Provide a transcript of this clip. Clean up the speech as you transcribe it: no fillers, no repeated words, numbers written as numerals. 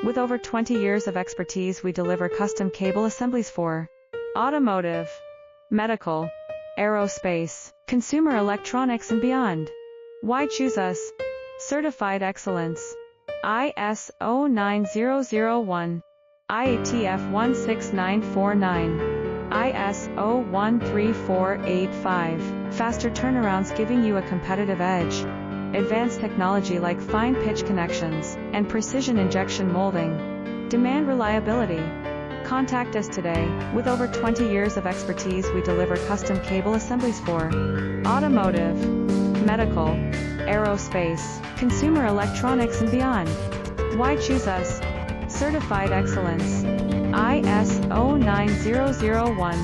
With over 20 years of expertise, we deliver custom cable assemblies for automotive, medical, aerospace, consumer electronics, and beyond. Why choose us? Certified excellence. ISO 9001, IATF 16949, ISO 13485. Faster turnarounds, giving you a competitive edge. Advanced technology like fine pitch connections and precision injection molding. Demand reliability. Contact us today. With over 20 years of expertise, we deliver custom cable assemblies for automotive, medical, aerospace, consumer electronics, and beyond. Why choose us? Certified excellence. ISO 9001.